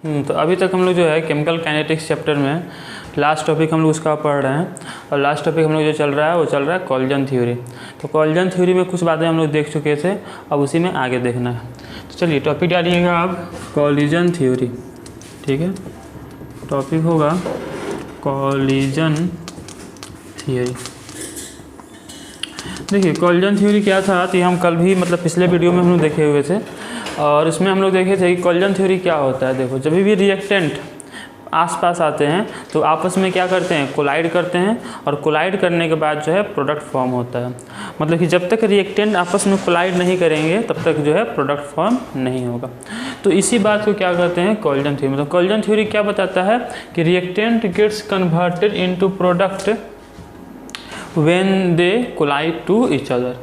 तो अभी तक हम लोग जो है केमिकल काइनेटिक्स चैप्टर में लास्ट टॉपिक हम लोग उसका पढ़ रहे हैं, और लास्ट टॉपिक हम लोग जो चल रहा है वो चल रहा है कॉल्जन थ्योरी। तो कॉल्जन थ्योरी में कुछ बातें हम लोग देख चुके थे, अब उसी में आगे देखना है। तो चलिए टॉपिक डालिएगा आप कॉलिजन थ्योरी, ठीक है। टॉपिक होगा कॉलिजन थ्योरी। देखिए कॉल्जन थ्योरी क्या था, तो हम कल भी मतलब पिछले वीडियो में हम लोग देखे हुए थे, और इसमें हम लोग देखे थे कि कॉल्जन थ्योरी क्या होता है। देखो जब भी रिएक्टेंट आसपास आते हैं तो आपस में क्या करते हैं, कोलाइड करते हैं, और कोलाइड करने के बाद जो है प्रोडक्ट फॉर्म होता है। मतलब कि जब तक रिएक्टेंट आपस में कोलाइड नहीं करेंगे तब तक जो है प्रोडक्ट फॉर्म नहीं होगा। तो इसी बात को क्या कहते हैं, कॉल्जन थ्योरी। मतलब कॉल्जन थ्योरी क्या बताता है कि reactant gets converted into product when they collide to each other.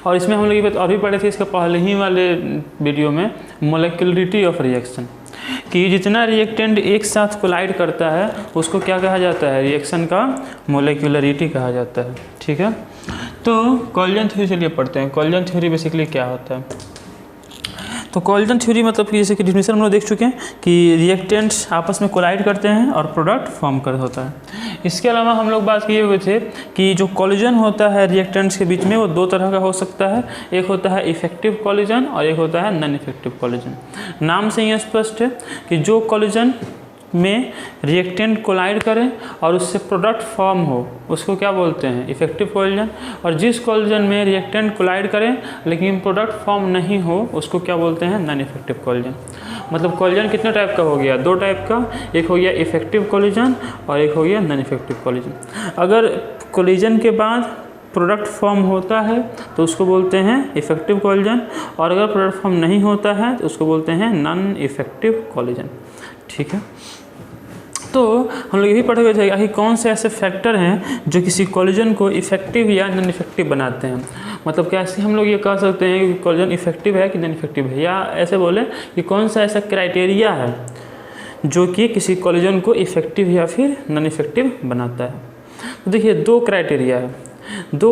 और इसमें हम लोग ये बात और भी पढ़े थे इसके पहले ही वाले वीडियो में, मोलिकुलरिटी ऑफ रिएक्शन, कि जितना रिएक्टेंट एक साथ कोलाइड करता है उसको क्या कहा जाता है, रिएक्शन का मोलिकुलरिटी कहा जाता है, ठीक है। तो कॉल्जन थ्योरी चलिए पढ़ते हैं। कॉल्जन थ्योरी बेसिकली क्या होता है। तो कॉल्जन थ्योरी मतलब कि जैसे कि डिफिनेशन हम लोग देख चुके हैं कि रिएक्टेंट्स आपस में कोलाइड करते हैं और प्रोडक्ट फॉर्म कर होता है। इसके अलावा हम लोग बात किए हुए थे कि जो कॉलिजन होता है रिएक्टेंट्स के बीच में वो दो तरह का हो सकता है। एक होता है इफेक्टिव कॉलिजन और एक होता है नॉन इफेक्टिव कॉलिजन। नाम से ही स्पष्ट है कि जो कॉलिजन में रिएक्टेंट कोलाइड करें और उससे प्रोडक्ट फॉर्म हो उसको क्या बोलते हैं, इफेक्टिव कॉलिजन। और जिस कॉलिजन में रिएक्टेंट कोलाइड करें लेकिन प्रोडक्ट फॉर्म नहीं हो उसको क्या बोलते हैं, नॉन इफेक्टिव कॉलिजन। मतलब कॉलिजन कितने टाइप का हो गया, दो टाइप का, एक हो गया इफेक्टिव कॉलिजन और एक हो गया नॉन इफेक्टिव कॉलिजन। अगर कॉलिजन के बाद प्रोडक्ट फॉर्म होता है तो उसको बोलते हैं इफेक्टिव कॉलिजन, और अगर प्रोडक्ट फॉर्म नहीं होता है तो उसको बोलते हैं नॉन इफेक्टिव कॉलिजन, ठीक है। तो हम लोग ये भी पढ़े हुए थे कि कौन से ऐसे फैक्टर हैं जो किसी कॉलिजन को इफेक्टिव या नॉन इफेक्टिव बनाते हैं। मतलब कैसे हम लोग ये कह सकते हैं कि कॉलिजन इफेक्टिव है कि नॉन इफेक्टिव है, या ऐसे बोले कि कौन सा ऐसा क्राइटेरिया है जो कि किसी कॉलिजन को इफेक्टिव या फिर नॉन इफेक्टिव बनाता है। तो देखिए दो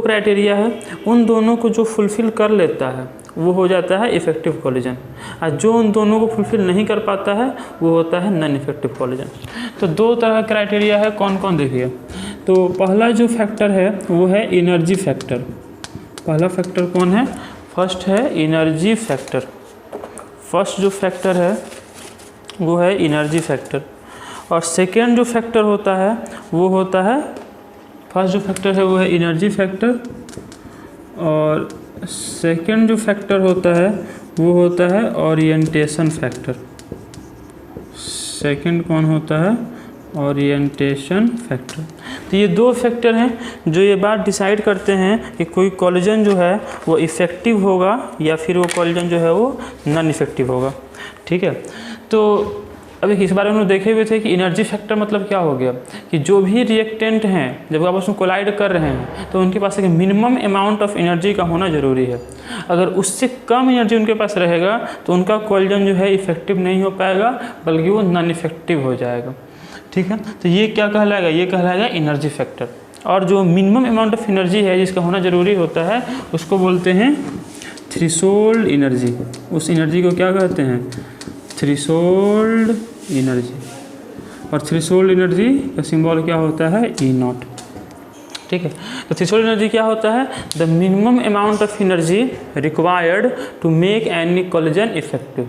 क्राइटेरिया है, उन दोनों को जो फुलफ़िल कर लेता है वो हो जाता है इफेक्टिव कॉलिजन, और जो उन दोनों को फुलफ़िल नहीं कर पाता है वो होता है नॉन इफेक्टिव कॉलिजन। तो दो तरह का क्राइटेरिया है, कौन कौन देखिए। तो पहला जो फैक्टर है वो है एनर्जी फैक्टर। पहला फैक्टर कौन है, फर्स्ट है एनर्जी फैक्टर। फर्स्ट जो फैक्टर है वो है एनर्जी फैक्टर। और सेकेंड जो फैक्टर होता है वो होता है, फर्स्ट जो फैक्टर है वो है एनर्जी फैक्टर, और सेकेंड जो फैक्टर होता है वो होता है ओरिएंटेशन फैक्टर। सेकेंड कौन होता है, ओरिएंटेशन फैक्टर। तो ये दो फैक्टर हैं जो ये बात डिसाइड करते हैं कि कोई कॉलिजन जो है वो इफ़ेक्टिव होगा या फिर वो कॉलिजन जो है वो नॉन इफेक्टिव होगा, ठीक है। तो अभी इस बारे में हम देखे हुए थे कि एनर्जी फैक्टर मतलब क्या हो गया, कि जो भी रिएक्टेंट हैं जब आपस में कोलाइड कर रहे हैं तो उनके पास एक मिनिमम अमाउंट ऑफ एनर्जी का होना ज़रूरी है। अगर उससे कम एनर्जी उनके पास रहेगा तो उनका कॉलिजन जो है इफेक्टिव नहीं हो पाएगा बल्कि वो नॉन इफेक्टिव हो जाएगा, ठीक है। तो ये क्या कहलाएगा, ये कहलाएगा एनर्जी फैक्टर। और जो मिनिमम अमाउंट ऑफ एनर्जी है जिसका होना ज़रूरी होता है उसको बोलते हैं थ्रेशोल्ड एनर्जी। उस एनर्जी को क्या कहते हैं, थ्रेशोल्ड एनर्जी। और थ्रेशोल्ड एनर्जी का सिंबल क्या होता है, E0, ठीक है। तो थ्रेशोल्ड एनर्जी क्या होता है, the minimum amount of energy required to make any collision effective.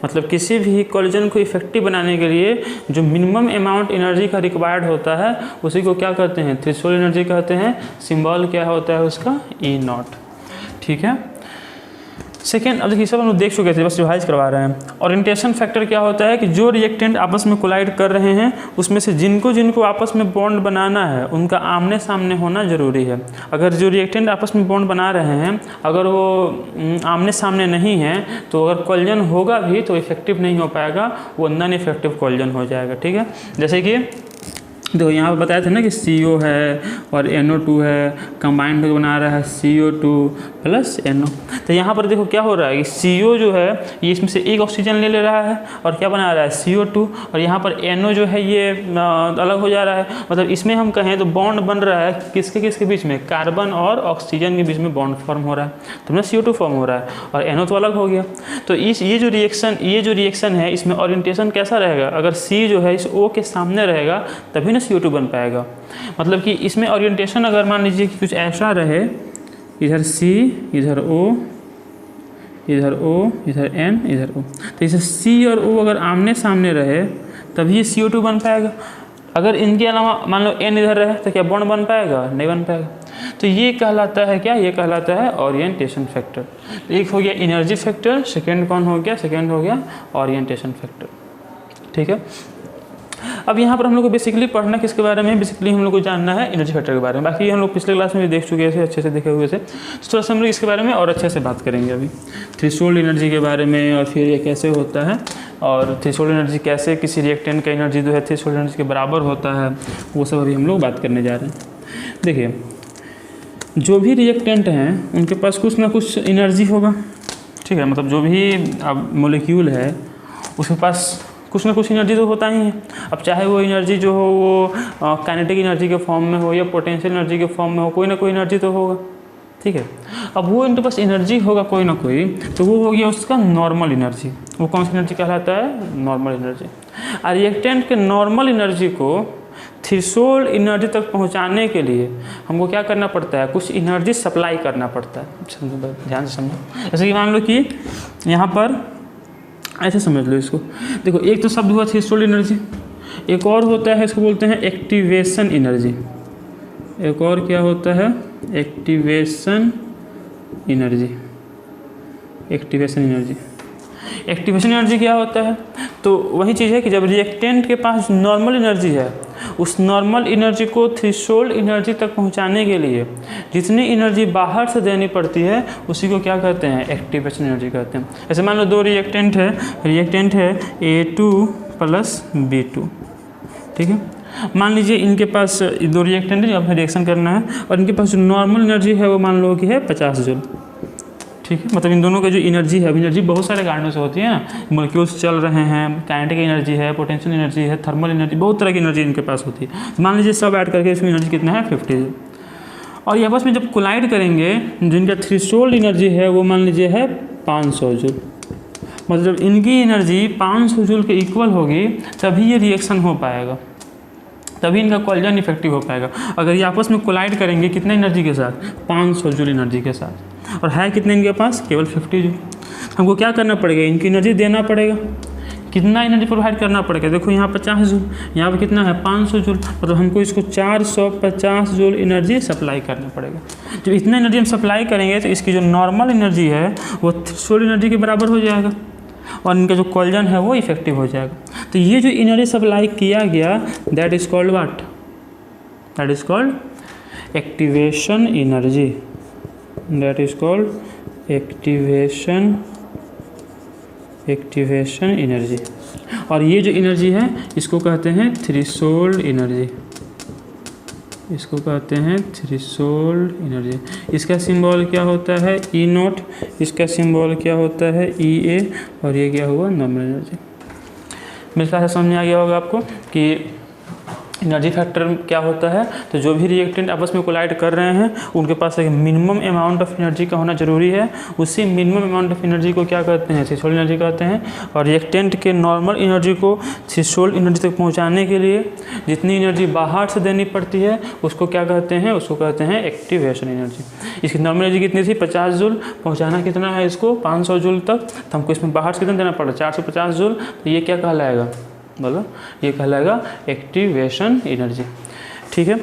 मतलब किसी भी कॉलिजन को इफेक्टिव बनाने के लिए जो मिनिमम अमाउंट एनर्जी का रिक्वायर्ड होता है उसी को क्या कहते हैं, थ्रेशोल्ड एनर्जी कहते हैं। सिंबल क्या होता है उसका, E0, ठीक है। सेकेंड, अब देखिए सब हम लोग देख चुके थे, बस रिवाइज करवा रहे हैं। ओरिएंटेशन फैक्टर क्या होता है कि जो रिएक्टेंट आपस में कोलाइड कर रहे हैं उसमें से जिनको आपस में बॉन्ड बनाना है उनका आमने सामने होना ज़रूरी है। अगर जो रिएक्टेंट आपस में बॉन्ड बना रहे हैं अगर वो आमने सामने नहीं है तो अगर कॉलिजन होगा भी तो इफेक्टिव नहीं हो पाएगा, वो नॉन इफेक्टिव कॉलिजन हो जाएगा, ठीक है। जैसे कि देखो यहाँ पर बताया था ना कि CO है और NO2 है, कंबाइंड होकर बना रहा है CO2 प्लस NO। तो यहाँ पर देखो क्या हो रहा है कि CO जो है ये इसमें से एक ऑक्सीजन ले रहा है और क्या बना रहा है CO2, और यहाँ पर NO जो है ये अलग हो जा रहा है। मतलब इसमें हम कहें तो बॉन्ड बन रहा है किसके किसके बीच में, कार्बन और ऑक्सीजन के बीच में बॉन्ड फॉर्म हो रहा है, तो ना CO2 फॉर्म हो रहा है और NO तो अलग हो गया। तो ये जो रिएक्शन है इसमें ओरिएंटेशन कैसा रहेगा, अगर C जो है इस O के सामने रहेगा तभी ना CO2 बन पाएगा। मतलब कि इसमें ओरिएंटेशन अगर मान लीजिए कि कुछ ऐसा रहे, इधर C इधर O इधर O इधर N इधर O, तो इसे C और O अगर आमने सामने रहे तभी ये CO2 बन पाएगा। अगर इनके अलावा मान लो N इधर रहे तो क्या बॉन्ड बन पाएगा, नहीं बन पाएगा। तो ये कहलाता है क्या, ये कहलाता है ओरिएंटेशन फैक्टर। तो एक हो गया एनर्जी फैक्टर, सेकेंड कौन हो गया, सेकेंड हो गया ओरिएंटेशन फैक्टर। ठीक है, अब यहाँ पर हम लोग को बेसिकली पढ़ना किसके बारे में, बेसिकली हम लोग को जानना है एनर्जी फैक्टर के बारे में। बाकी हम लोग पिछले क्लास में भी देख चुके थे, अच्छे से देखे हुए थे, तो थोड़ा सा हम लोग इसके बारे में और अच्छे से बात करेंगे अभी, थ्रेशोल्ड एनर्जी के बारे में, और फिर ये कैसे होता है, और थ्रेशोल्ड एनर्जी कैसे किसी रिएक्टेंट का एनर्जी जो है थ्रेशोल्ड एनर्जी के बराबर होता है, वो सब अभी हम लोग बात करने जा रहे हैं। देखिए, जो भी रिएक्टेंट हैं उनके पास कुछ ना कुछ एनर्जी होगा। ठीक है, मतलब जो भी अब मोलिक्यूल है उसके पास कुछ ना कुछ एनर्जी तो होता ही है। अब चाहे वो एनर्जी जो हो वो काइनेटिक एनर्जी के फॉर्म में हो या पोटेंशियल एनर्जी के फॉर्म में हो, कोई ना कोई एनर्जी तो होगा। ठीक है, अब वो इनके पास एनर्जी होगा कोई ना कोई, तो वो हो गया उसका नॉर्मल एनर्जी। वो कौन सी एनर्जी कहलाता है, नॉर्मल एनर्जी। और रिएक्टेंट के नॉर्मल एनर्जी को थ्रेशोल्ड एनर्जी तक पहुंचाने के लिए हमको क्या करना पड़ता है, कुछ एनर्जी सप्लाई करना पड़ता है। समझो, ध्यान से समझो। जैसे कि मान लो कि यहाँ पर ऐसे समझ लो इसको, देखो एक तो शब्द हुआ थ्रेशोल्ड एनर्जी, एक और होता है इसको बोलते हैं एक्टिवेशन एनर्जी। एक और क्या होता है, activation energy. Activation energy, activation energy क्या होता है, तो वही चीज़ है कि जब रिएक्टेंट के पास नॉर्मल एनर्जी है, उस नॉर्मल एनर्जी को थ्रेशोल्ड एनर्जी तक पहुंचाने के लिए जितनी एनर्जी बाहर से देनी पड़ती है उसी को क्या कहते हैं, एक्टिवेशन एनर्जी कहते हैं। ऐसे मान लो दो रिएक्टेंट है A2 प्लस B2। ठीक है, मान लीजिए इनके पास दो रिएक्टेंट है, अब रिएक्शन करना है, और इनके पास जो नॉर्मल एनर्जी है वो मान लो कि है 50 जूल। ठीक है, मतलब इन दोनों का जो एनर्जी है, एनर्जी बहुत सारे कारणों से होती है ना, मॉलिक्यूल्स चल रहे हैं, काइनेटिक एनर्जी है, पोटेंशियल एनर्जी है, थर्मल एनर्जी, बहुत तरह की एनर्जी इनके पास होती है। तो मान लीजिए सब ऐड करके इसमें एनर्जी कितना है, 50 जूल। और ये आपस में जब कोलाइड करेंगे, जिनका थ्रेशोल्ड एनर्जी है वो मान लीजिए है 500 जूल। मतलब इनकी एनर्जी 500 जूल के इक्वल होगी तभी ये रिएक्शन हो पाएगा, तभी इनका कोलिजन इफेक्टिव हो पाएगा। अगर ये आपस में कोलाइड करेंगे कितने एनर्जी के साथ, 500 जूल एनर्जी के साथ, और है कितने इनके पास, केवल 50 जूल। हमको क्या करना पड़ेगा, इनकी एनर्जी देना पड़ेगा। कितना एनर्जी प्रोवाइड करना पड़ेगा, देखो यहाँ 50 जूल, यहाँ पर कितना है 500 जूल, मतलब हमको इसको 450 जूल एनर्जी सप्लाई करना पड़ेगा। जब इतना एनर्जी हम सप्लाई करेंगे तो इसकी जो नॉर्मल एनर्जी है वो थ्रेशोल्ड एनर्जी के बराबर हो जाएगा, और इनका जो कोलिजन है वो इफेक्टिव हो जाएगा। तो ये जो एनर्जी सप्लाई किया गया, that is called what, that is called activation energy. That is called activation energy. और ये जो एनर्जी है इसको कहते हैं थ्रेशोल्ड एनर्जी, इसको कहते हैं थ्रेशोल्ड एनर्जी। इसका सिंबल क्या होता है, E0, इसका सिंबल क्या होता है, EA, और ये क्या हुआ, नॉर्मल एनर्जी। मेरे ख्याल से समझ में आ गया होगा आपको कि एनर्जी फैक्टर क्या होता है। तो जो भी रिएक्टेंट आपस में कोलाइड कर रहे हैं उनके पास एक मिनिमम अमाउंट ऑफ एनर्जी का होना जरूरी है। उसी मिनिमम अमाउंट ऑफ एनर्जी को क्या कहते हैं, थ्रेशोल्ड एनर्जी कहते हैं। और रिएक्टेंट के नॉर्मल एनर्जी को थ्रेशोल्ड एनर्जी तक पहुंचाने के लिए जितनी एनर्जी बाहर से देनी पड़ती है उसको क्या कहते हैं, उसको कहते हैं एक्टिवेशन एनर्जी। इसकी नॉर्मल एनर्जी कितनी थी, 50 जूल, पहुँचाना कितना है इसको 500 जूल तक, तो हमको इसमें बाहर से कितना देना पड़ा, 450 जूल। तो ये क्या कहलाएगा, बोलो, ये कहलाएगा एक्टिवेशन एनर्जी। ठीक है,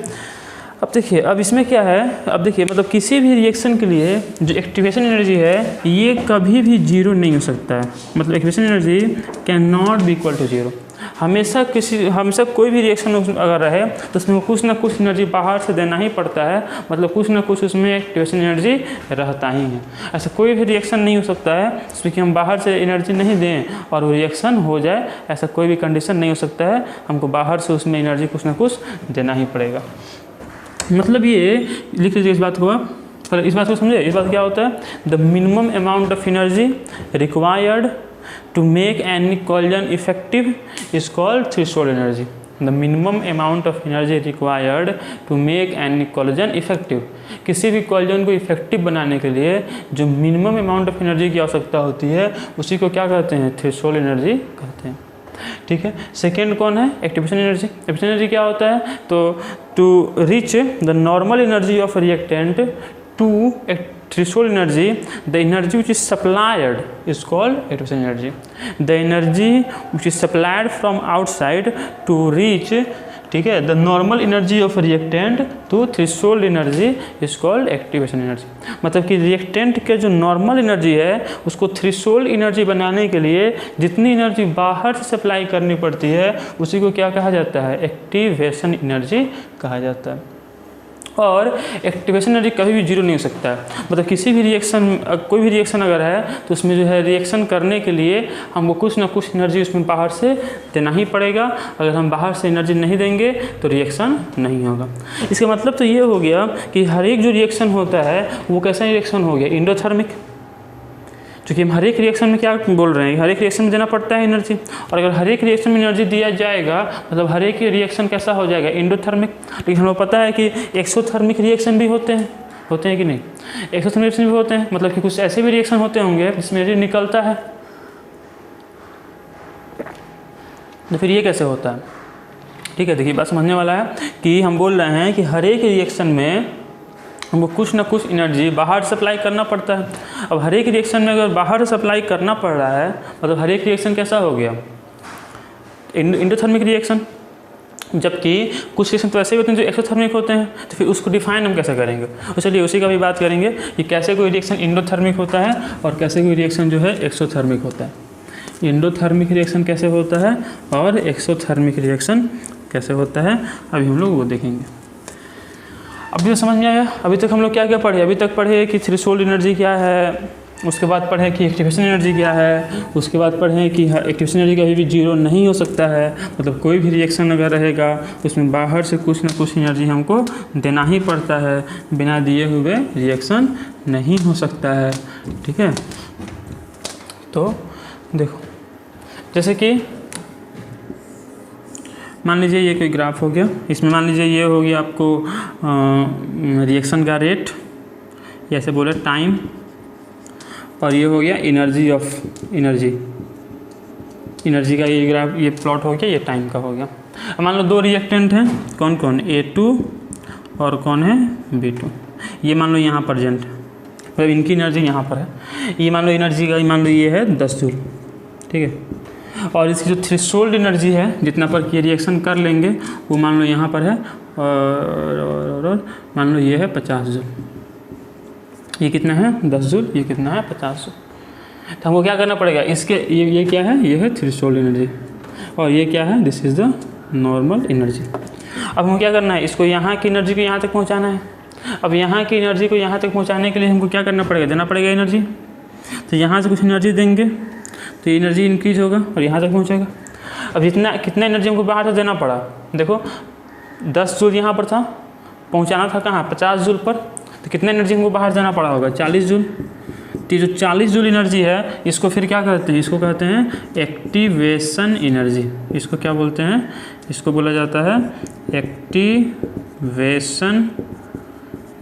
अब देखिए, अब इसमें क्या है, अब देखिए मतलब किसी भी रिएक्शन के लिए जो एक्टिवेशन एनर्जी है ये कभी भी जीरो नहीं हो सकता है। मतलब activation energy can not be equal to zero, हमेशा कोई भी रिएक्शन अगर रहे तो उसमें कुछ ना कुछ एनर्जी बाहर से देना ही पड़ता है, मतलब कुछ ना कुछ उसमें एक्टिवेशन एनर्जी रहता ही है। ऐसा कोई भी रिएक्शन नहीं हो सकता है जिसमें कि हम बाहर से एनर्जी नहीं दें और वो रिएक्शन हो जाए, ऐसा कोई भी कंडीशन नहीं हो सकता है। हमको बाहर से उसमें एनर्जी कुछ ना कुछ देना ही पड़ेगा। मतलब ये लिख लीजिए इस बात को आप, पहले इस बात को समझे। इस बात क्या होता है, the minimum amount of energy required to make any collision effective is called threshold energy. The minimum amount of energy required to make any collision effective, किसी भी कोलिजन को इफेक्टिव बनाने के लिए जो मिनिमम अमाउंट ऑफ एनर्जी की आवश्यकता होती है उसी को क्या कहते हैं, थ्रेशोल्ड एनर्जी कहते हैं। ठीक है। सेकेंड कौन है, एक्टिवेशन एनर्जी। एक्टिवेशन एनर्जी क्या होता है, तो to reach the normal energy of reactant to threshold energy, the energy which is supplied is called activation energy. The energy which is supplied from outside to reach, ठीक है, the normal energy of reactant to threshold energy is called activation energy। मतलब कि reactant के जो normal energy है उसको threshold energy बनाने के लिए जितनी एनर्जी बाहर से सप्लाई करनी पड़ती है उसी को क्या कहा जाता है, एक्टिवेशन एनर्जी कहा जाता है। और एक्टिवेशन एनर्जी कभी भी जीरो नहीं हो सकता है। मतलब किसी भी रिएक्शन, कोई भी रिएक्शन अगर है तो उसमें जो है रिएक्शन करने के लिए हमको कुछ ना कुछ एनर्जी उसमें बाहर से देना ही पड़ेगा। अगर हम बाहर से एनर्जी नहीं देंगे तो रिएक्शन नहीं होगा। इसका मतलब तो ये हो गया कि हर एक जो रिएक्शन होता है वो कैसा रिएक्शन हो गया, एंडोथर्मिक। क्योंकि हम हर एक रिएक्शन में क्या बोल रहे हैं, हर एक रिएक्शन में देना पड़ता है एनर्जी, और अगर हर एक रिएक्शन में एनर्जी दिया जाएगा मतलब हर एक रिएक्शन कैसा हो जाएगा, एंडोथर्मिक। लेकिन हमें पता है कि एक्सोथर्मिक रिएक्शन भी होते हैं कि नहीं, एक्सोथर्मिक रिएक्शन भी होते हैं। मतलब कि कुछ ऐसे भी रिएक्शन होते होंगे जिसमें एनर्जी निकलता है, तो फिर ये कैसे होता है। ठीक है, देखिए बात समझने वाला है कि हम बोल रहे हैं कि हर एक रिएक्शन में हमको कुछ ना कुछ एनर्जी बाहर सप्लाई करना पड़ता है। अब हर एक रिएक्शन में अगर बाहर सप्लाई करना पड़ रहा है मतलब हर एक रिएक्शन कैसा हो गया, एंडोथर्मिक रिएक्शन। जबकि कुछ रिएक्शन तो ऐसे होते हैं जो एक्सोथर्मिक होते हैं, तो फिर उसको डिफाइन हम कैसे करेंगे, तो चलिए उसी का भी बात करेंगे कि कैसे कोई रिएक्शन एंडोथर्मिक होता है और कैसे कोई रिएक्शन जो है एक्सोथर्मिक होता है। एंडोथर्मिक रिएक्शन कैसे होता है और एक्सोथर्मिक रिएक्शन कैसे होता है, अभी हम लोग वो देखेंगे। अभी तो समझ में आया। अभी तक हम लोग क्या क्या पढ़े, अभी तक पढ़े कि थ्रेशोल्ड एनर्जी क्या है, उसके बाद पढ़े कि एक्टिवेशन एनर्जी क्या है, उसके बाद पढ़े कि एक्टिवेशन एनर्जी कभी भी जीरो नहीं हो सकता है। मतलब कोई भी रिएक्शन अगर रहेगा उसमें बाहर से कुछ ना कुछ एनर्जी हमको देना ही पड़ता है, बिना दिए हुए रिएक्शन नहीं हो सकता है। ठीक है, तो देखो जैसे कि मान लीजिए ये कोई ग्राफ हो गया, इसमें मान लीजिए ये हो गया आपको रिएक्शन का रेट, ऐसे बोले टाइम, और ये हो गया एनर्जी का ये ग्राफ, ये प्लॉट हो गया, ये टाइम का हो गया। अब मान लो दो रिएक्टेंट हैं, कौन कौन, A2 और कौन है B2। ये मान लो यहाँ प्रेजेंट है, मतलब इनकी एनर्जी यहाँ पर है। ये मान लो एनर्जी का मान लो ये है 10 जूल, ठीक है। और इसकी जो थ्रेशोल्ड एनर्जी है जितना पर ये रिएक्शन कर लेंगे वो मान लो यहाँ पर है, और मान लो ये है 50 जूल। ये कितना है 10 जूल, ये कितना है 50 जूल। तो हमको क्या करना पड़ेगा, इसके ये क्या है, ये है थ्रेशोल्ड एनर्जी, और ये क्या है, this is the normal energy. अब हमको क्या करना है, इसको यहाँ की एनर्जी को यहाँ तक पहुँचाना है। अब यहाँ की एनर्जी को यहाँ तक पहुँचाने के लिए हमको क्या करना पड़ेगा, देना पड़ेगा एनर्जी। तो यहाँ से कुछ एनर्जी देंगे तो एनर्जी इंक्रीज होगा और यहाँ तक पहुँचेगा। अब कितना एनर्जी हमको बाहर से देना पड़ा, देखो 10 जूल यहाँ पर था, पहुँचाना था कहाँ, 50 जूल पर, तो कितना एनर्जी हमको बाहर देना पड़ा होगा, 40 जूल। तो जो 40 जूल एनर्जी है इसको फिर क्या कहते हैं, इसको कहते हैं एक्टिवेशन एनर्जी। इसको क्या बोलते हैं, इसको बोला जाता है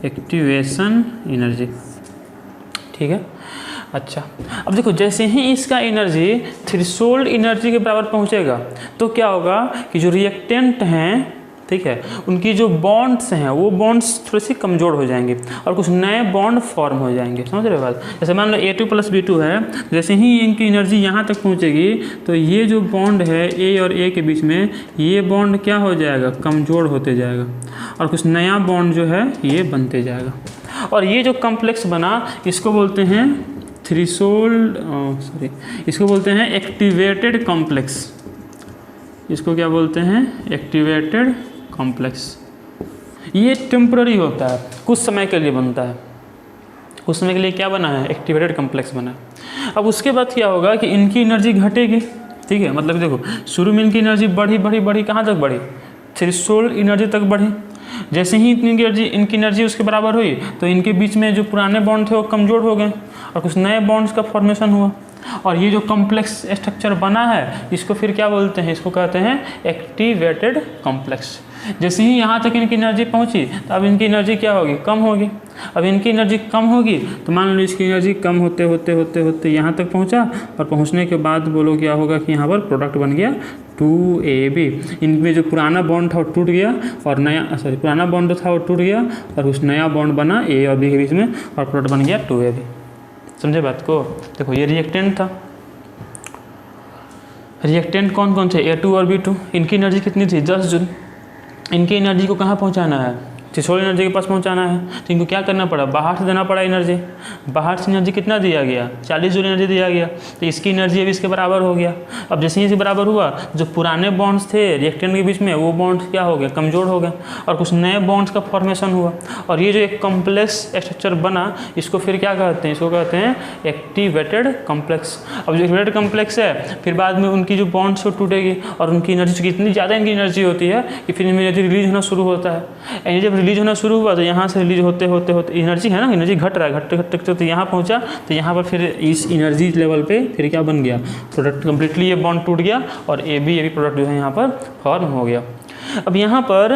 एक्टिवेशन एनर्जी। ठीक है, अच्छा। अब देखो जैसे ही इसका एनर्जी थ्रेशोल्ड एनर्जी के बराबर पहुंचेगा तो क्या होगा कि जो रिएक्टेंट हैं, ठीक है, उनकी जो बॉन्ड्स हैं वो बॉन्ड्स थोड़ी सी कमज़ोर हो जाएंगे और कुछ नए बॉन्ड फॉर्म हो जाएंगे। समझ रहे हो बात। जैसे मान लो A2 + B2 है, जैसे ही इनकी एनर्जी यहाँ तक पहुँचेगी तो ये जो बॉन्ड है A और A के बीच में, ये बॉन्ड क्या हो जाएगा, कमज़ोर होते जाएगा और कुछ नया बॉन्ड जो है ये बनते जाएगा। और ये जो कॉम्प्लेक्स बना इसको बोलते हैं इसको बोलते हैं एक्टिवेटेड कॉम्प्लेक्स। इसको क्या बोलते हैं, एक्टिवेटेड कॉम्प्लेक्स। ये टेम्पररी होता है, कुछ समय के लिए बनता है। कुछ समय के लिए क्या बना है, एक्टिवेटेड कॉम्प्लेक्स बना है। अब उसके बाद क्या होगा कि इनकी एनर्जी घटेगी, ठीक है। मतलब देखो शुरू में इनकी एनर्जी बढ़ी बढ़ी बढ़ी, कहाँ तक बढ़ी, थ्रेशोल्ड एनर्जी तक बढ़ी। जैसे ही इनकी एनर्जी उसके बराबर हुई तो इनके बीच में जो पुराने बॉन्ड थे वो कमज़ोर हो गए और कुछ नए बॉन्ड्स का फॉर्मेशन हुआ। और ये जो कॉम्प्लेक्स स्ट्रक्चर बना है इसको फिर क्या बोलते हैं, इसको कहते हैं एक्टिवेटेड कॉम्प्लेक्स। जैसे ही यहाँ तक इनकी एनर्जी पहुँची तो अब इनकी एनर्जी क्या होगी, कम होगी। अब इनकी एनर्जी कम होगी तो मान लो इसकी एनर्जी कम होते होते होते होते यहाँ तक पहुँचा, और पहुँचने के बाद बोलो क्या होगा कि यहाँ पर प्रोडक्ट बन गया 2AB। इनमें जो पुराना बॉन्ड था वो टूट गया और नया, पुराना बॉन्ड था वो टूट गया और कुछ नया बॉन्ड बना A और B के बीच में और प्रोडक्ट बन गया 2AB। समझे बात को। देखो ये रिएक्टेंट था, रिएक्टेंट कौन कौन थे, A2 और B2। इनकी एनर्जी कितनी थी, 10 जूल। इनकी एनर्जी को कहाँ पहुँचाना है, थ्रेशोल्ड एनर्जी के पास पहुँचाना है। तो इनको क्या करना पड़ा, बाहर से देना पड़ा एनर्जी। बाहर से एनर्जी कितना दिया गया, 40 जूल एनर्जी दिया गया। तो इसकी एनर्जी अभी इसके बराबर हो गया। अब जैसे ही इसके बराबर हुआ, जो पुराने बॉन्ड्स थे रिएक्टेंट के बीच में वो बॉन्ड्स क्या हो गए, कमज़ोर हो गए और कुछ नए बॉन्ड्स का फॉर्मेशन हुआ। और ये जो एक कॉम्प्लेक्स स्ट्रक्चर बना इसको फिर क्या कहते हैं, इसको कहते हैं एक्टिवेटेड कॉम्प्लेक्स। अब जो एक्टिवेटेड कॉम्प्लेक्स है फिर बाद में उनकी जो बॉन्ड्स वो टूटेगी और उनकी एनर्जी, चूँकि इतनी ज़्यादा इनकी एनर्जी होती है कि फिर इनमें एनर्जी रिलीज होना शुरू होता है। एनर्जी जब रिलीज होना शुरू हुआ तो यहाँ से रिलीज होते होते होते एनर्जी है ना, एनर्जी घट रहा है, घटते घटते तो यहाँ पहुँचा। तो यहाँ पर फिर इस एनर्जी लेवल पे फिर क्या बन गया, प्रोडक्ट कम्प्लीटली ये बॉन्ड टूट गया और AB प्रोडक्ट जो है यहाँ पर फॉर्म हो गया। अब यहाँ पर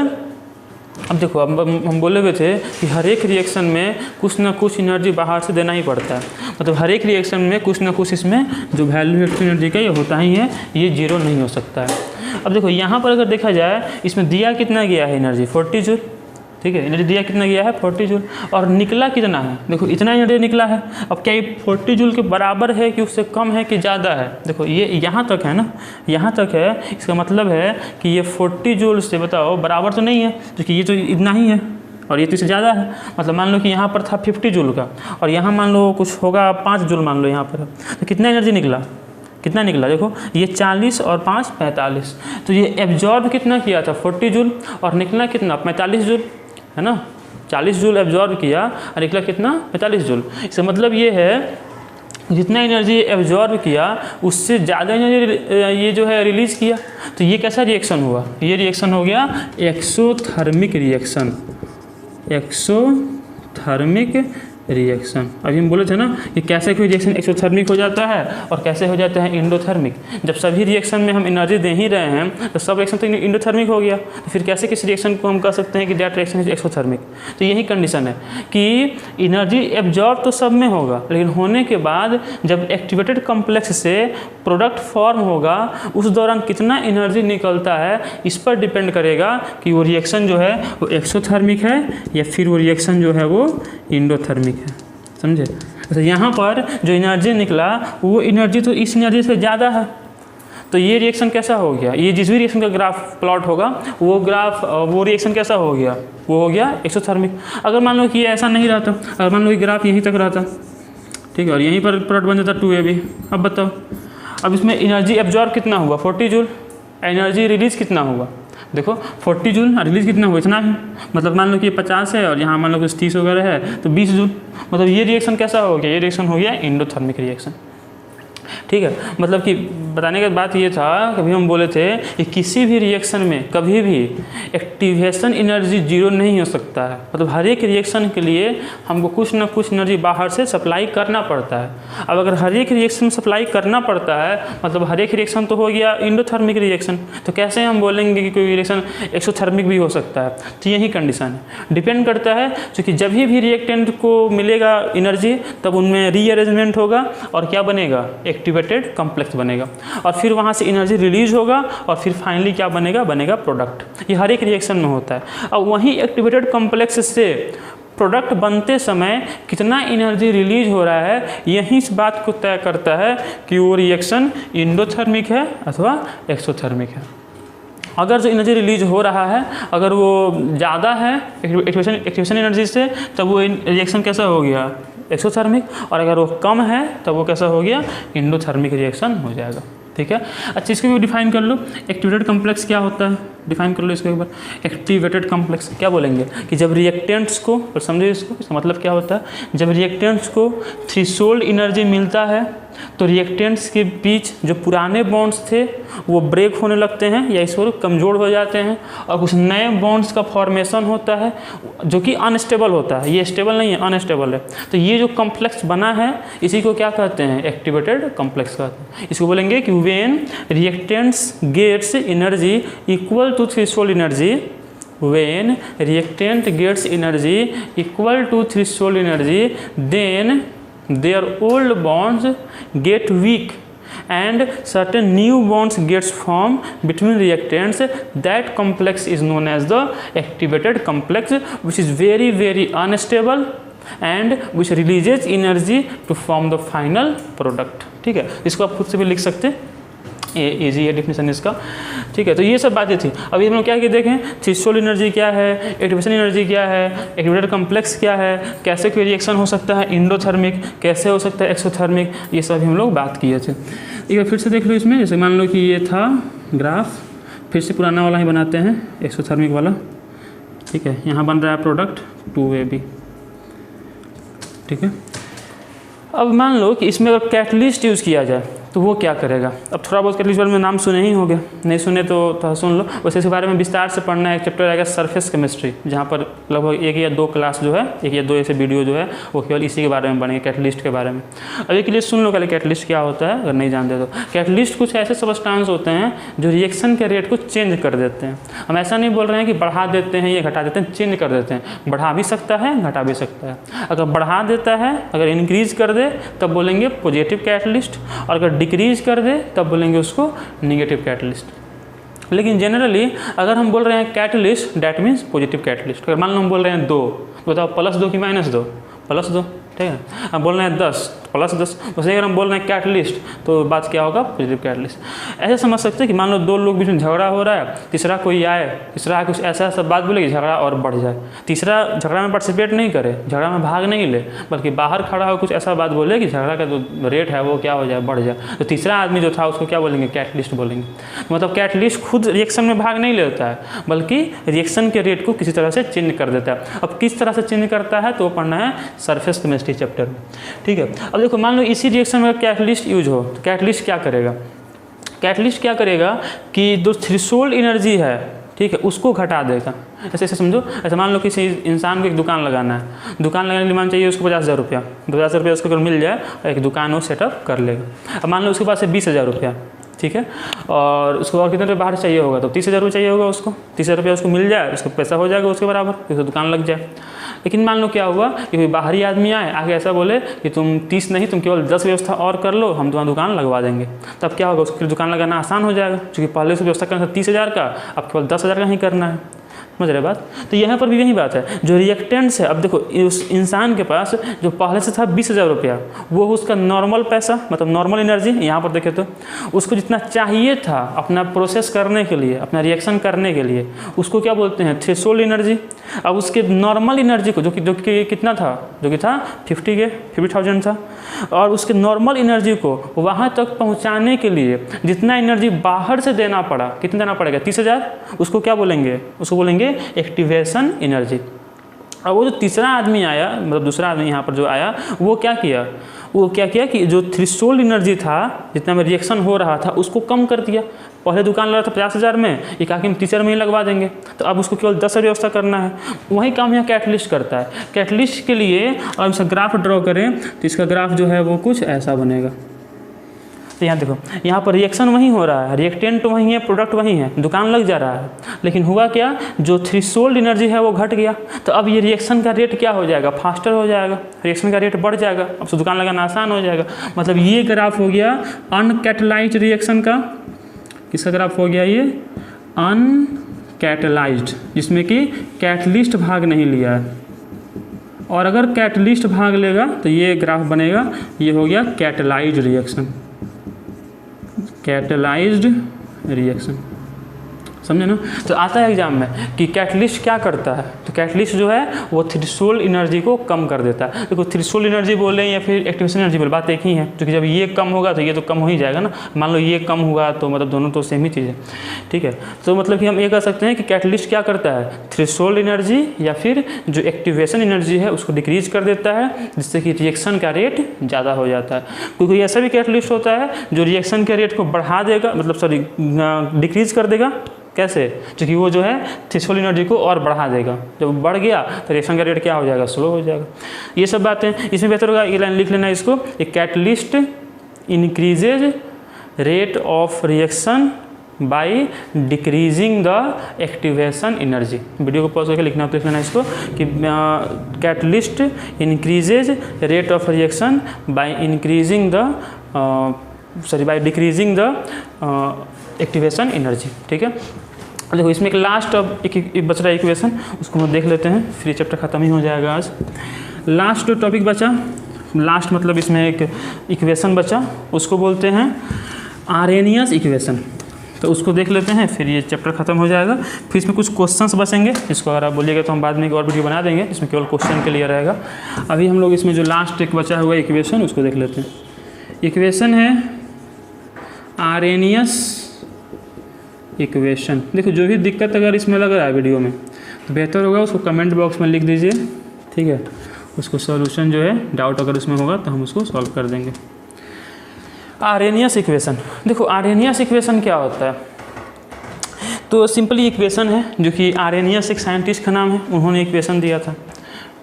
अब देखो, अब हम बोले हुए थे कि हर एक रिएक्शन में कुछ ना कुछ एनर्जी बाहर से देना ही पड़ता है। मतलब हर एक रिएक्शन में कुछ ना कुछ इसमें जो वैल्यू एक्टिव एनर्जी का ये होता ही है, ये जीरो नहीं हो सकता है। अब देखो यहाँ पर अगर देखा जाए इसमें दिया कितना गया है एनर्जी, 40 जूल, ठीक है। एनर्जी दिया कितना गया है, 40 जूल। और निकला कितना है, देखो इतना एनर्जी निकला है। अब क्या ये 40 जूल के बराबर है कि उससे कम है कि ज़्यादा है, देखो ये यहाँ तक है ना, यहाँ तक है। इसका मतलब है कि ये 40 जूल से बताओ बराबर तो नहीं है, क्योंकि ये तो इतना ही है और ये तो इससे ज़्यादा है। मतलब मान लो कि यहाँ पर था 50 जूल का और यहाँ मान लो कुछ होगा 5 जूल मान लो यहाँ पर, तो कितना एनर्जी निकला, कितना निकला, देखो ये 40 और 5 45। तो ये एब्जॉर्ब कितना किया था, 40 जूल, और निकला कितना, 45 जूल, है ना। 40 जूल एब्जॉर्ब किया और निकला कितना, 45 जूल। इसका मतलब ये है जितना एनर्जी एब्जॉर्ब किया उससे ज़्यादा एनर्जी ये जो है रिलीज़ किया। तो ये कैसा रिएक्शन हुआ, ये रिएक्शन हो गया एक्सोथर्मिक रिएक्शन, एक्सोथर्मिक रिएक्शन। अभी हम बोले थे ना कि कैसे कोई रिएक्शन एक्सोथर्मिक हो जाता है और कैसे हो जाता है इंडोथर्मिक। जब सभी रिएक्शन में हम एनर्जी दे ही रहे हैं तो सब रिएक्शन तो इंडोथर्मिक हो गया, तो फिर कैसे किसी रिएक्शन को हम कह सकते हैं कि दैट रिएक्शन इज एक्सोथर्मिक। तो यही कंडीशन है कि एनर्जी एब्जॉर्ब तो सब में होगा, लेकिन होने के बाद जब एक्टिवेटेड कॉम्प्लेक्स से प्रोडक्ट फॉर्म होगा उस दौरान कितना एनर्जी निकलता है इस पर डिपेंड करेगा कि वो रिएक्शन जो है वो एक्सोथर्मिक है या फिर वो रिएक्शन जो है वो इंडोथर्मिक है। समझे। तो यहाँ पर जो एनर्जी निकला वो एनर्जी तो इस एनर्जी से ज़्यादा है, तो ये रिएक्शन कैसा हो गया, ये जिस भी रिएक्शन का ग्राफ प्लॉट होगा वो ग्राफ वो रिएक्शन कैसा हो गया, वो हो गया एक्सोथर्मिक। अगर मान लो कि ये ऐसा नहीं रहता, अगर मान लो कि ग्राफ यहीं तक रहता, ठीक है, और यहीं पर प्लॉट बन जाता 2AB। अब बताओ, अब इसमें एनर्जी एब्जॉर्ब कितना हुआ, 40 जूल, एनर्जी रिलीज़ कितना हुआ, देखो 40 जूल, रिलीज कितना हुआ, इतना ही। मतलब मान लो कि ये 50 है और यहाँ मान लो कि 30 वगैरह है तो 20 जूल। मतलब ये रिएक्शन कैसा हो गया, ये रिएक्शन हो गया इंडोथर्मिक रिएक्शन, ठीक है। मतलब कि बताने का बात ये था, कभी हम बोले थे कि किसी भी रिएक्शन में कभी भी एक्टिवेशन एनर्जी जीरो नहीं हो सकता है। मतलब हर एक रिएक्शन के लिए हमको कुछ ना कुछ एनर्जी बाहर से सप्लाई करना पड़ता है। अब अगर हर एक रिएक्शन सप्लाई करना पड़ता है मतलब हर एक रिएक्शन तो हो गया इंडोथर्मिक रिएक्शन, तो कैसे हम बोलेंगे कि कोई रिएक्शन एक्सोथर्मिक भी हो सकता है। तो यही कंडीशन है, डिपेंड करता है, क्योंकि जब भी रिएक्टेंट को मिलेगा एनर्जी तब उनमें रीअरेंजमेंट होगा और क्या बनेगा, एक्टिवेटेड कॉम्प्लेक्स बनेगा, और फिर वहाँ से एनर्जी रिलीज होगा और फिर फाइनली क्या बनेगा, बनेगा प्रोडक्ट। ये हर एक रिएक्शन में होता है। अब वहीं एक्टिवेटेड कॉम्प्लेक्स से प्रोडक्ट बनते समय कितना एनर्जी रिलीज हो रहा है यही इस बात को तय करता है कि वो रिएक्शन इंडोथर्मिक है अथवा एक्सोथर्मिक है। अगर जो एनर्जी रिलीज हो रहा है अगर वो ज़्यादा है एक्टिवेशन एनर्जी से तब वो रिएक्शन कैसा हो गया, एक्सोथर्मिक, और अगर वो कम है तब वो कैसा हो गया, इंडोथर्मिक रिएक्शन हो जाएगा। ठीक है। अच्छा, इसको भी डिफाइन कर लो, एक्टिवेटेड कॉम्प्लेक्स क्या होता है, डिफाइन कर लो इसको एक बार। एक्टिवेटेड कॉम्प्लेक्स क्या बोलेंगे कि जब रिएक्टेंट्स को, और समझिए इसका मतलब क्या होता है, जब रिएक्टेंट्स को थ्रेशोल्ड एनर्जी मिलता है तो रिएक्टेंट्स के बीच जो पुराने बॉन्ड्स थे वो ब्रेक होने लगते हैं या इसको कमज़ोर हो जाते हैं, और कुछ नए बॉन्ड्स का फॉर्मेशन होता है जो कि अनस्टेबल होता है। ये स्टेबल नहीं है, अनस्टेबल है। तो ये जो कॉम्प्लेक्स बना है इसी को क्या कहते हैं, एक्टिवेटेड कॉम्प्लेक्स कहते हैं। इसको बोलेंगे कि when reactants gets energy equal to threshold energy, when reactant gets energy equal to threshold energy, then their old bonds get weak and certain new bonds gets formed between reactants. That complex is known as the activated complex, which is very very unstable and which releases energy to form the final product। ठीक है, इसको आप खुद से भी लिख सकते हैं, ये इजी है डिफिनेशन इसका। ठीक है, तो ये सब बातें थी। अभी हम लोग क्या देखें, थ्रेशोल्ड एनर्जी क्या है, एक्टिवेशन एनर्जी क्या है, एक्टिवेटेड कॉम्प्लेक्स क्या है, कैसे कोई रिएक्शन हो सकता है इंडोथर्मिक, कैसे हो सकता है एक्सोथर्मिक, ये सब हम लोग बात किए थे। एक बार फिर से देख लो इसमें, जैसे मान लो कि ये था ग्राफ, फिर से पुराना वाला ही बनाते हैं एक्सोथर्मिक वाला। ठीक है, यहाँ बन रहा है प्रोडक्ट 2AB। ठीक है, अब मान लो कि इसमें अगर कैटलिस्ट यूज़ किया जाए तो वो क्या करेगा। अब थोड़ा बहुत कैटलिस्ट बारे में नाम सुने ही होंगे, नहीं सुने तो थोड़ा सुन लो। वैसे इसके बारे में विस्तार से पढ़ना है, एक चैप्टर आएगा सरफेस केमिस्ट्री, जहाँ पर लगभग 1 या 2 क्लास जो है, 1 या 2 ऐसे वीडियो जो है वो केवल इसी के बारे में बनेंगे, कैटलिस्ट के बारे में। अब एक लिए सुन लो पहले कैटलिस्ट क्या होता है, अगर नहीं जानते तो। कैटलिस्ट कुछ ऐसे सबस्टांस होते हैं जो रिएक्शन के रेट को चेंज कर देते हैं। हम ऐसा नहीं बोल रहे हैं कि बढ़ा देते हैं या घटा देते हैं, चेंज कर देते हैं। बढ़ा भी सकता है, घटा भी सकता है। अगर बढ़ा देता है, अगर इंक्रीज कर दे तब बोलेंगे पॉजिटिव कैटलिस्ट, और अगर डिक्रीज कर दे तब बोलेंगे उसको नेगेटिव कैटलिस्ट। लेकिन जनरली अगर हम बोल रहे हैं catalyst, that means positive catalyst. अगर मान लो हम बोल रहे हैं 2, बताओ +2 कि -2, +2। ठीक है, हम बोल रहे हैं 10 +10, वैसे अगर हम बोल रहे हैं कैटलिस्ट तो बात क्या होगा, पॉजिटिव कैटलिस्ट। ऐसे समझ सकते हैं कि मान लो 2 लोग बीच में झगड़ा हो रहा है, तीसरा कोई आए, तीसरा कुछ ऐसा ऐसा बात बोले कि झगड़ा और बढ़ जाए। तीसरा झगड़ा में पार्टिसिपेट नहीं करे, झगड़ा में भाग नहीं ले, बल्कि बाहर खड़ा हो कुछ ऐसा बात बोले कि झगड़ा का जो रेट है वो क्या हो जाए, बढ़ जाए। तो तीसरा आदमी जो था उसको क्या बोलेंगे, कैटलिस्ट बोलेंगे। मतलब कैटलिस्ट खुद रिएक्शन में भाग नहीं लेता है, बल्कि रिएक्शन के रेट को किसी तरह से चेंज कर देता है। अब किस तरह से चेंज करता है तो पढ़ना है सरफेस केमिस्ट्री चैप्टर में। ठीक है, अब देखो मान लो इसी रिएक्शन में कैटलिस्ट यूज हो तो कैटलिस्ट क्या करेगा, कैटलिस्ट क्या करेगा कि जो थ्रेशोल्ड एनर्जी है, ठीक है, उसको घटा देगा। ऐसे ऐसे समझो, ऐसे मान लो किसी इंसान को एक दुकान लगाना है, दुकान लगाने के लिए मान चाहिए उसको 50,000 रुपया, 50,000 रुपया उसको अगर मिल जाए और एक दुकान वो सेटअप कर लेगा। अब मान लो उसके पास है 20,000 रुपया, ठीक है, और उसको और कितने रुपये बाहर चाहिए होगा, तो 30,000 रुपये चाहिए होगा उसको। 30,000 रुपया उसको मिल जाए, उसका पैसा हो जाएगा उसके बराबर, उसको दुकान लग जाए। लेकिन मान लो क्या हुआ कि कोई बाहरी आदमी आए, आगे ऐसा बोले कि तुम 30 नहीं, तुम केवल 10 व्यवस्था और कर लो, हम तुम्हारा दुकान लगवा देंगे। तब क्या होगा, उसके दुकान लगाना आसान हो जाएगा, क्योंकि पहले से व्यवस्था करना था 30,000 का, अब केवल 10,000 का ही करना है। समझ रहे बात। तो यहाँ पर भी यही बात है, जो रिएक्टेंट्स है, अब देखो उस इंसान के पास जो पहले से था 20,000 रुपया, वो उसका नॉर्मल पैसा, मतलब नॉर्मल एनर्जी, यहाँ पर देखे तो उसको जितना चाहिए था अपना प्रोसेस करने के लिए, अपना रिएक्शन करने के लिए, उसको क्या बोलते हैं, थ्रेशोल्ड एनर्जी। अब उसके नॉर्मल एनर्जी को जो कि कितना था, जो कि था 50,000 था, और उसके नॉर्मल एनर्जी को वहाँ तक पहुँचाने के लिए जितना एनर्जी बाहर से देना पड़ा, कितना देना पड़ेगा, 30,000, उसको क्या बोलेंगे, उसको बोलेंगे एक्टिवेशन एनर्जी। अब वो जो तीसरा आदमी आया, मतलब दूसरा आदमी यहाँ पर जो आया, वो क्या किया कि जो थ्रेशोल्ड एनर्जी था, जितना में रिएक्शन हो रहा था, उसको कम कर दिया। पहले दुकान लगा था 50,000 में, एक आके हम 30,000 में ही लगवा देंगे, तो अब उसको केवल 10,000 व्यवस्था करना है। वही काम यहाँ कैटलिस्ट करता है। कैटलिस्ट के लिए अब इसका ग्राफ ड्रॉ करें तो इसका ग्राफ जो है वो कुछ ऐसा बनेगा। तो यहाँ देखो, यहाँ पर रिएक्शन वहीं हो रहा है, रिएक्टेंट वहीं है, प्रोडक्ट वहीं है, दुकान लग जा रहा है, लेकिन हुआ क्या, जो थ्रेशोल्ड एनर्जी है वो घट गया। तो अब ये रिएक्शन का रेट क्या हो जाएगा, फास्टर हो जाएगा, रिएक्शन का रेट बढ़ जाएगा, अब तो दुकान लगाना आसान हो जाएगा। मतलब ये ग्राफ हो गया अनकैटलाइज्ड रिएक्शन का। किसका ग्राफ हो गया ये, अनकैटलाइज्ड, जिसमें कि कैटलिस्ट भाग नहीं लिया है। और अगर कैटलिस्ट भाग लेगा तो ये ग्राफ बनेगा, ये हो गया कैटलाइज्ड रिएक्शन, कैटलाइज्ड रिएक्शन। समझे ना। तो आता है एग्जाम में कि कैटलिस्ट क्या करता है, तो कैटलिस्ट जो है वो थ्रेशोल्ड एनर्जी को कम कर देता है। देखो थ्रेशोल्ड एनर्जी बोले या फिर एक्टिवेशन एनर्जी बोले, बात एक ही है, क्योंकि जब ये कम होगा तो ये तो कम हो ही जाएगा ना। मान लो ये कम हुआ तो मतलब दोनों तो सेम ही चीज़ है, ठीक है। तो मतलब कि हम ये कह सकते हैं कि कैटलिस्ट क्या करता है, थ्रेशोल्ड एनर्जी या फिर जो एक्टिवेशन एनर्जी है उसको डिक्रीज कर देता है, जिससे कि रिएक्शन का रेट ज़्यादा हो जाता है। क्योंकि ऐसा भी कैटलिस्ट होता है जो रिएक्शन के रेट को बढ़ा देगा, मतलब सॉरी डिक्रीज कर देगा। कैसे, क्योंकि वो जो है थ्रेशोल्ड एनर्जी को और बढ़ा देगा, जब बढ़ गया तो रिएक्शन का रेट क्या हो जाएगा, स्लो हो जाएगा। ये सब बातें इसमें बेहतर होगा ये लाइन लिख लेना इसको, a catalyst increases rate of reaction by decreasing the activation energy. Video को पॉज करके लिखना लिख लेना इसको कि catalyst increases rate of reaction by increasing the by decreasing the activation energy, ठीक है। देखो इसमें एक लास्ट अब एक बच रहा है इक्वेशन, उसको हम देख लेते हैं, फिर चैप्टर ख़त्म ही हो जाएगा आज। लास्ट जो टॉपिक बचा, लास्ट मतलब इसमें एक इक्वेशन बचा, उसको बोलते हैं आरेनियस इक्वेशन। तो उसको देख लेते हैं, फिर ये चैप्टर ख़त्म हो जाएगा। फिर इसमें कुछ क्वेश्चंस बचेंगे, इसको अगर आप बोलिएगा तो हम बाद में एक और वीडियो बना देंगे, इसमें केवल क्वेश्चन के लिए रहेगा। अभी हम लोग इसमें जो लास्ट एक बचा हुआ इक्वेशन उसको देख लेते हैं। इक्वेशन है आरेनियस इक्वेशन। देखो जो भी दिक्कत अगर इसमें लग रहा है वीडियो में तो बेहतर होगा उसको कमेंट बॉक्स में लिख दीजिए, ठीक है। उसको सॉल्यूशन जो है डाउट अगर उसमें होगा तो हम उसको सॉल्व कर देंगे। आरेनियस इक्वेशन, देखो आरेनियस इक्वेशन क्या होता है, तो सिंपली इक्वेशन है जो कि आरेनियस एक साइंटिस्ट का नाम है, उन्होंने इक्वेशन दिया था,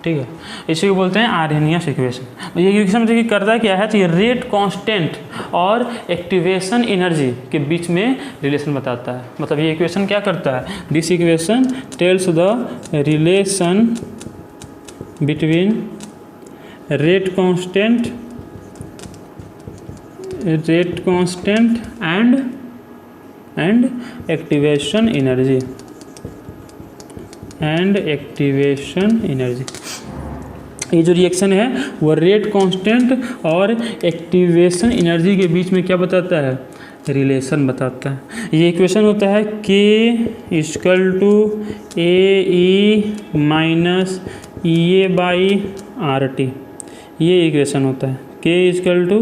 ठीक है। इसी को बोलते हैं आरेनियस इक्वेशन। ये इक्वेशन देखिए करता क्या है, तो ये रेट कांस्टेंट और एक्टिवेशन एनर्जी के बीच में रिलेशन बताता है। मतलब ये इक्वेशन क्या करता है, this equation tales the relation between rate constant and activation energy. ये जो रिएक्शन है वो रेट कांस्टेंट और एक्टिवेशन एनर्जी के बीच में क्या बताता है, रिलेशन बताता है। ये इक्वेशन होता है K equal to AE minus EA/RT। ये इक्वेशन होता है K equal to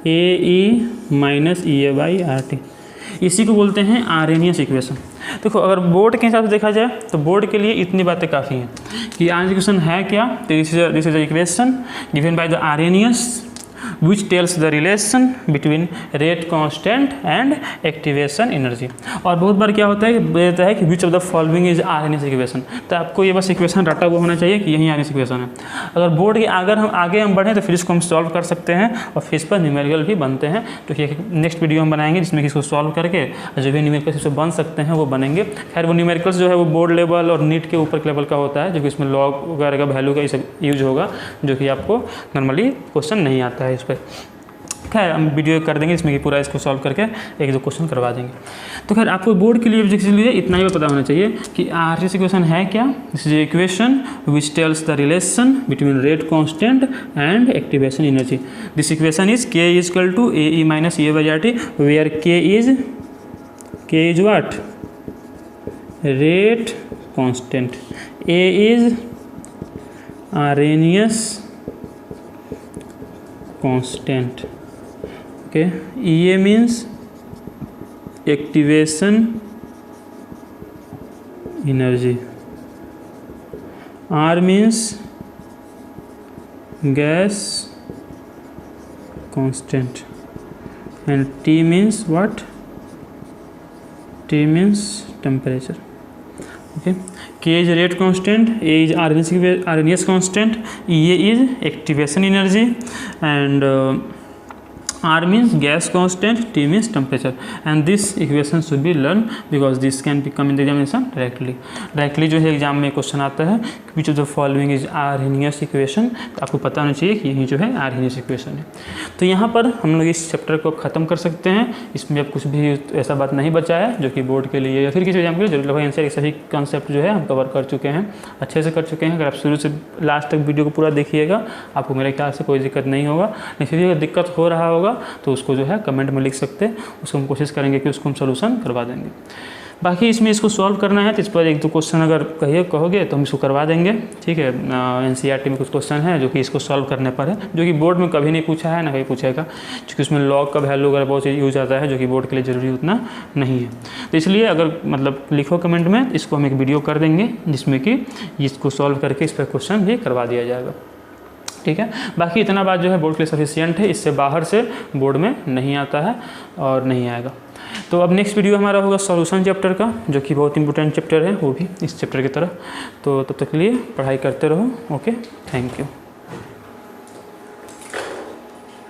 AE minus EA/RT। इसी को बोलते हैं आरेनियस इक्वेशन। देखो अगर बोर्ड के हिसाब से देखा जाए तो बोर्ड के लिए इतनी बातें काफ़ी हैं कि आरेनियस इक्वेशन है क्या, तो this is the equation given by the Arrhenius which tells the relation between rate constant and activation energy। और बहुत बार क्या होता है कि which of the following is Arrhenius equation, तो आपको ये बस इक्वेशन रटा हुआ होना चाहिए कि यही आरेनियस इक्वेशन है। अगर बोर्ड के आगे हम बढ़ें तो फिर इसको हम सॉल्व कर सकते हैं और फिर इस पर न्यूमेरिकल भी बनते हैं, तो कि नेक्स्ट वीडियो हम बनाएंगे जिसमें कि इसको सॉल्व करके जो भी न्यूमेरिकल्स इससे बन सकते हैं वो बनेंगे। खैर वो न्यूमेरिकल्स जो है वो बोर्ड लेवल और नीट के ऊपर लेवल का होता है, जो कि इसमें लॉग वगैरह का वैल्यू का ये सब यूज होगा, जो कि आपको नॉर्मली क्वेश्चन नहीं आता है इस पर। खैर हम वीडियो कर देंगे जिसमें कि पूरा इसको सॉल्व करके एक दो क्वेश्चन करवा देंगे। तो खैर आपको बोर्ड के लिए लिए इतना ही पता होना चाहिए कि आरेनियस इक्वेशन है क्या। This is equation which tells the relation between rate constant and activation energy. This equation is K equal to AE minus EA/RT where K is what, rate constant, A is Arrhenius constant, okay, EA means activation energy, R means gas constant, and T means what, T means temperature, okay. K is rate constant, A is Arrhenius constant, EA is activation energy, and R means gas constant, T means temperature, and this equation should be learned because this can become in the examination directly जो है exam में question आता है which of the following is Arrhenius equation, तो आपको पता होना चाहिए कि यही जो है आर्हेनियस इक्वेशन है। तो यहाँ पर हम लोग इस चैप्टर को ख़त्म कर सकते हैं। इसमें अब कुछ भी ऐसा बात नहीं बचा है जो कि बोर्ड के लिए या फिर किसी एग्जाम के लिए जरूर लगभग आंसर सभी कॉन्सेप्ट जो है हम कवर कर चुके हैं, अच्छे से कर चुके हैं। अगर आप शुरू से लास्ट तक वीडियो को पूरा देखिएगा आपको मेरे ख्याल से कोई दिक्कत नहीं होगा। नहीं फिर अगर दिक्कत हो रहा होगा तो उसको जो है कमेंट में लिख सकते हैं, उसको हम कोशिश करेंगे कि उसको हम सोल्यूशन करवा देंगे। बाकी इसमें इसको सॉल्व करना है तो इस पर 1-2 क्वेश्चन अगर कहोगे तो हम इसको करवा देंगे, ठीक है। NCERT में कुछ क्वेश्चन है जो कि इसको सॉल्व करने पर है, जो कि बोर्ड में कभी नहीं पूछा है ना कभी पूछेगा, क्योंकि उसमें लॉग का वैल्यू वगैरह बहुत यूज आता है जो कि बोर्ड के लिए ज़रूरी उतना नहीं है। तो इसलिए अगर मतलब लिखो कमेंट में, इसको हम एक वीडियो कर देंगे जिसमें कि इसको सॉल्व करके इस पर क्वेश्चन भी करवा दिया जाएगा, ठीक है। बाकी इतना बात जो है बोर्ड के लिए सफिशिएंट है, इससे बाहर से बोर्ड में नहीं आता है और नहीं आएगा। तो अब नेक्स्ट वीडियो हमारा होगा सॉल्यूशन चैप्टर का, जो कि बहुत इंपॉर्टेंट चैप्टर है, वो भी इस चैप्टर की तरह। तो तब तक के लिए पढ़ाई करते रहो। Okay, thank you.